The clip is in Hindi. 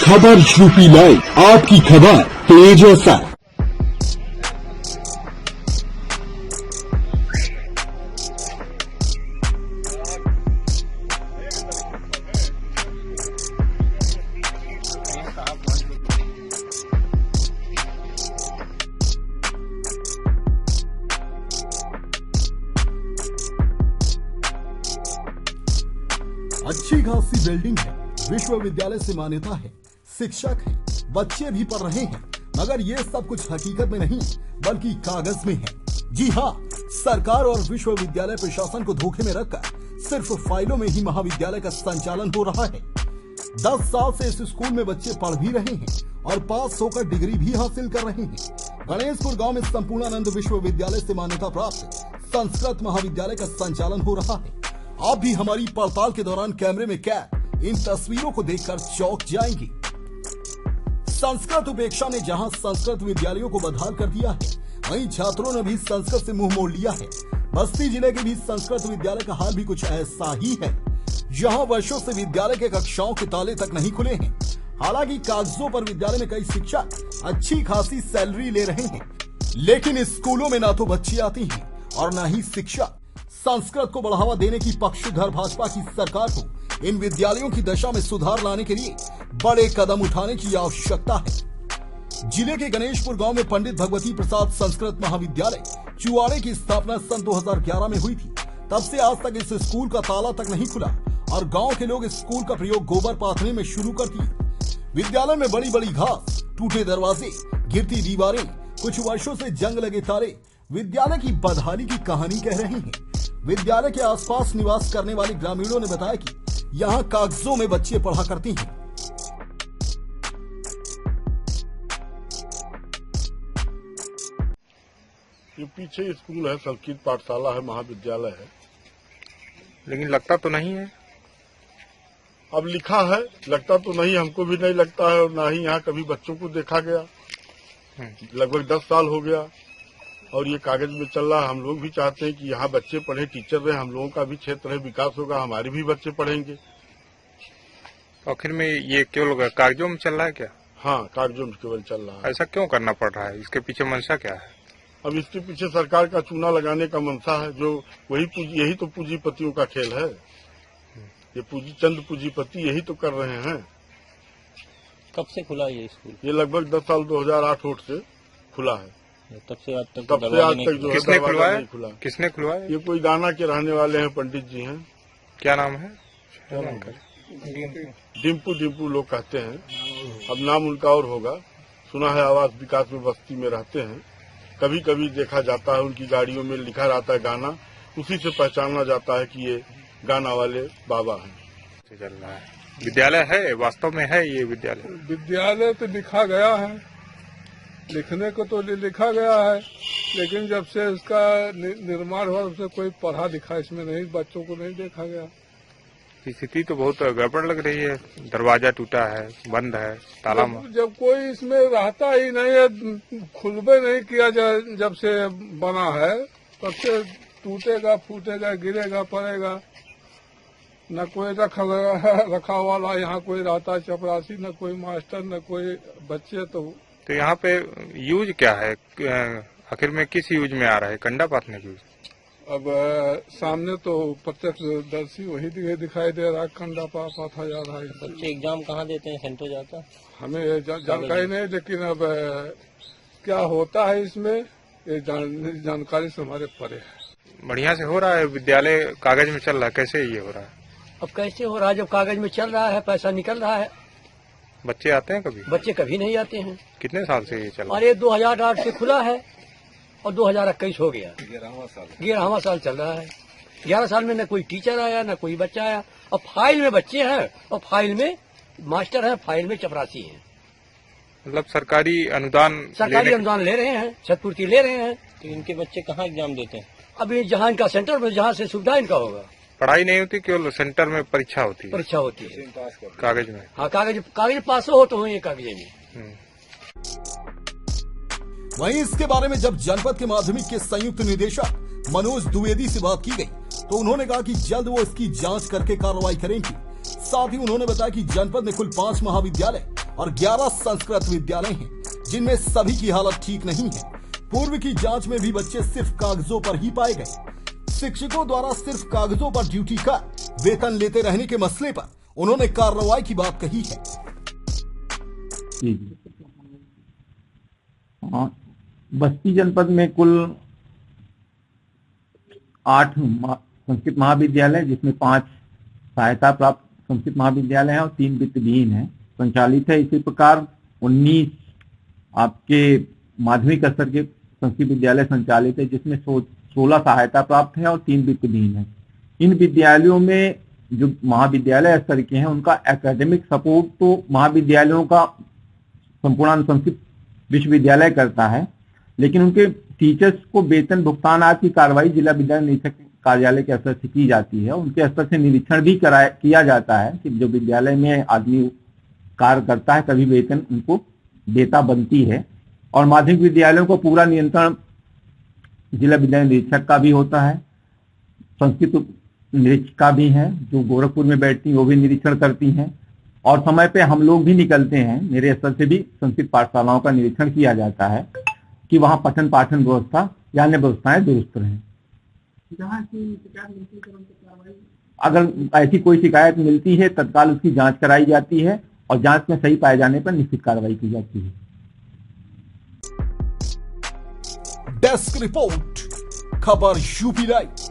खबर यूपी लाइव, आपकी खबर तेज असर। अच्छी खासी बिल्डिंग है, विश्वविद्यालय से मान्यता है, शिक्षक हैं, बच्चे भी पढ़ रहे हैं, मगर ये सब कुछ हकीकत में नहीं बल्कि कागज में है। जी हाँ, सरकार और विश्वविद्यालय प्रशासन को धोखे में रखकर सिर्फ फाइलों में ही महाविद्यालय का संचालन हो रहा है। 10 साल से इस स्कूल में बच्चे पढ़ भी रहे हैं और पास होकर डिग्री भी हासिल कर रहे हैं। गणेशपुर गांव में संपूर्णानंद विश्वविद्यालय से मान्यता प्राप्त संस्कृत महाविद्यालय का संचालन हो रहा है। आप भी हमारी पड़ताल के दौरान कैमरे में कैद इन तस्वीरों को देखकर चौंक जाएंगी। संस्कृत उपेक्षा ने जहां संस्कृत विद्यालयों को बदहाल कर दिया है, वहीं छात्रों ने भी संस्कृत से मुंह मोड़ लिया है। बस्ती जिले के भी संस्कृत विद्यालय का हाल भी कुछ ऐसा ही है, जहां वर्षों से विद्यालय के कक्षाओं के ताले तक नहीं खुले हैं। हालांकि कागजों पर विद्यालय में कई शिक्षक अच्छी खासी सैलरी ले रहे हैं, लेकिन स्कूलों में ना तो बच्चे आते हैं और न ही शिक्षक। संस्कृत को बढ़ावा देने की पक्षधर भाजपा की सरकार को इन विद्यालयों की दशा में सुधार लाने के लिए बड़े कदम उठाने की आवश्यकता है। जिले के गणेशपुर गांव में पंडित भगवती प्रसाद संस्कृत महाविद्यालय चुवाड़े की स्थापना सन 2011 में हुई थी। तब से आज तक इस स्कूल का ताला तक नहीं खुला और गांव के लोग इस स्कूल का प्रयोग गोबर पाथने में शुरू कर दिए। विद्यालय में बड़ी बड़ी घास, टूटे दरवाजे, गिरती दीवारें, कुछ वर्षों से जंग लगे तारे विद्यालय की बदहाली की कहानी कह रहे हैं। विद्यालय के आसपास निवास करने वाले ग्रामीणों ने बताया कि यहाँ कागजों में बच्चे पढ़ा करते हैं। ये पीछे स्कूल है, संस्कृत पाठशाला है, महाविद्यालय है, लेकिन लगता तो नहीं है। अब लिखा है, लगता तो नहीं, हमको भी नहीं लगता है और ना ही यहाँ कभी बच्चों को देखा गया। लगभग 10 साल हो गया और ये कागज में चल रहा है। हम लोग भी चाहते हैं कि यहाँ बच्चे पढ़े, टीचर रहे, हम लोगों का भी क्षेत्र है, विकास होगा, हमारे भी बच्चे पढ़ेंगे। आखिर में ये केवल कागजों में चल रहा है क्या? हाँ, कागजों में केवल चल रहा है। ऐसा क्यों करना पड़ रहा है? इसके पीछे मंशा क्या है? अब इसके पीछे सरकार का चूना लगाने का मंशा है, जो यही तो पूंजीपतियों का खेल है। ये चंद पूंजीपति यही तो कर रहे हैं। कब से खुला ये स्कूल? ये लगभग 10 साल 2008 से खुला है। तब से आज तक जो किसने खुलवाया? नहीं खुला। किसने खुलवाया? ये कोई गाना के रहने वाले हैं, पंडित जी हैं। क्या नाम है? डिम्पू लोग कहते हैं। अब नाम उनका और होगा। सुना है आवास विकास में बस्ती में रहते हैं। कभी कभी देखा जाता है उनकी गाड़ियों में लिखा रहता है गाना, उसी से पहचाना जाता है कि ये गाना वाले बाबा हैं। चल रहा है। विद्यालय है, वास्तव में है ये विद्यालय? विद्यालय तो लिखा गया है, लिखने को तो लिखा गया है, लेकिन जब से इसका निर्माण हुआ तब से कोई पढ़ा लिखा इसमें नहीं, बच्चों को नहीं देखा गया। स्थिति तो बहुत गड़बड़ लग रही है। दरवाजा टूटा है, बंद है, ताला जब कोई इसमें रहता ही नहीं है, खुलबे नहीं किया जब से बना है, तब से टूटेगा, फूटेगा, गिरेगा, पड़ेगा। न कोई रखा वाला यहाँ कोई रहता चपरासी, न कोई मास्टर, न कोई बच्चे। तो यहाँ पे यूज क्या है? आखिर में किस यूज में आ रहा है? कंडा पाथने की यूज? अब सामने तो प्रत्यक्षदर्शी वही दिखाई दे रहा है, कंडा पाथा जा रहा है। बच्चे एग्जाम कहाँ देते हैं? सेंटर जाता है? हमें जानकारी नहीं, लेकिन अब क्या होता है इसमें ये जानकारी से हमारे परे है। बढ़िया से हो रहा है विद्यालय, कागज में चल रहा है। कैसे ये हो रहा है? अब कैसे हो रहा है? जब कागज में चल रहा है, पैसा निकल रहा है। बच्चे आते हैं कभी? बच्चे कभी नहीं आते हैं। कितने साल से ये चल रहा है? अरे 2008 से खुला है और 2021 हो गया, 11वां साल चल रहा है। 11 साल में न कोई टीचर आया, न कोई बच्चा आया। और फाइल में बच्चे हैं और फाइल में मास्टर हैं, फाइल में चपरासी हैं। मतलब सरकारी अनुदान ले रहे हैं, छतपूर्ति ले रहे हैं। तो इनके बच्चे कहाँ एग्जाम देते हैं? अभी जहाँ इनका सेंटर में, जहाँ से सुविधा इनका होगा। पढ़ाई नहीं होती, केवल सेंटर में परीक्षा होती है। परीक्षा होती है कागज में। हाँ, कागज पास हो तो ये कागज में। वहीं इसके बारे में जब जनपद के माध्यमिक के संयुक्त निदेशक मनोज द्विवेदी से बात की गई, तो उन्होंने कहा कि जल्द वो इसकी जांच करके कार्रवाई करेंगी। साथ ही उन्होंने बताया कि जनपद में कुल 5 महाविद्यालय और 11 संस्कृत विद्यालय हैं जिनमें सभी की हालत ठीक नहीं है। पूर्व की जांच में भी बच्चे सिर्फ कागजों पर ही पाए गए। शिक्षकों द्वारा सिर्फ कागजों पर ड्यूटी का वेतन लेते रहने के मसले पर उन्होंने कार्रवाई की बात कही है। बस्ती जनपद में कुल 8 संस्कृत महाविद्यालय, जिसमें 5 सहायता प्राप्त संस्कृत महाविद्यालय हैं और 3 वित्तविहीन हैं, संचालित है। इसी प्रकार 19 आपके माध्यमिक स्तर के संस्कृत विद्यालय संचालित है, जिसमें 16 सहायता प्राप्त है और 3 वित्तविहीन है। इन विद्यालयों में जो महाविद्यालय स्तर के हैं उनका एकेडमिक सपोर्ट तो महाविद्यालयों का संपूर्ण संस्कृत विश्वविद्यालय करता है, लेकिन उनके टीचर्स को वेतन भुगतान आदि की कार्रवाई जिला विद्यालय निरीक्षक कार्यालय के स्तर से की जाती है। उनके स्तर से निरीक्षण भी किया जाता है कि जो विद्यालय में आदमी कार्य करता है तभी वेतन उनको देता बनती है। और माध्यमिक विद्यालयों को पूरा नियंत्रण जिला विद्यालय निरीक्षक का भी होता है, संस्कृत निरीक्षिका भी हैं जो गोरखपुर में बैठती हैं, वो भी निरीक्षण करती हैं। और समय पे हम लोग भी निकलते हैं, मेरे स्तर से भी संस्कृत पाठशालाओं का निरीक्षण किया जाता है कि वहां पठन पाठन व्यवस्था या अन्य व्यवस्थाएं दुरुस्त रहें। अगर ऐसी कोई शिकायत मिलती है तत्काल उसकी जांच कराई जाती है और जांच में सही पाए जाने पर निश्चित कार्रवाई की जाती है। डेस्क रिपोर्ट, खबर यूपी लाइव।